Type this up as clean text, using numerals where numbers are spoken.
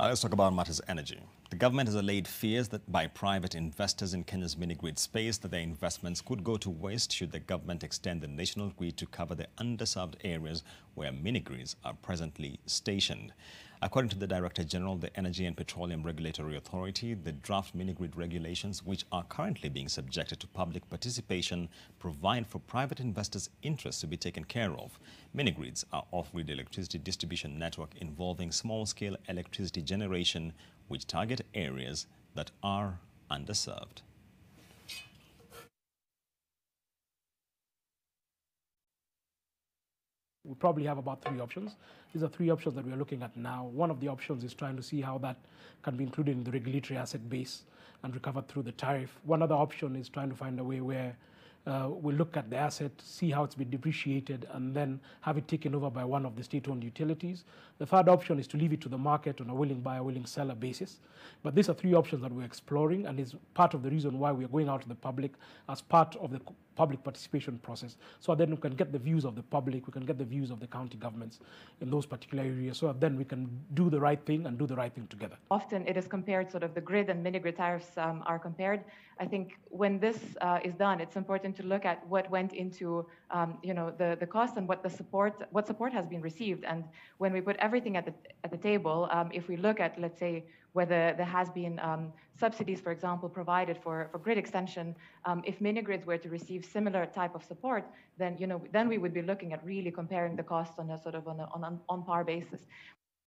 Let's talk about matters energy. The government has allayed fears that by private investors in Kenya's mini-grid space that their investments could go to waste should the government extend the national grid to cover the underserved areas where mini-grids are presently stationed. According to the Director General of the Energy and Petroleum Regulatory Authority, the draft mini-grid regulations, which are currently being subjected to public participation, provide for private investors' interests to be taken care of. Mini-grids are off-grid electricity distribution network involving small-scale electricity generation, which target areas that are underserved. We probably have about 3 options. These are 3 options that we are looking at now. One of the options is trying to see how that can be included in the regulatory asset base and recovered through the tariff. One other option is trying to find a way where we look at the asset, see how it's been depreciated, and then have it taken over by one of the state-owned utilities. The third option is to leave it to the market on a willing buyer, willing seller basis. But these are 3 options that we're exploring, and is part of the reason why we are going out to the public as part of the public participation process. So then we can get the views of the public, we can get the views of the county governments in those particular areas, so then we can do the right thing and do the right thing together. Often it is compared, sort of the grid and mini-grid tariffs are compared. I think when this is done, it's important to look at what went into the cost and what support has been received. And when we put everything at the table, if we look at, let's say, whether there has been subsidies, for example, provided for grid extension, if mini-grids were to receive similar type of support, then then we would be looking at really comparing the costs on a sort of on par basis.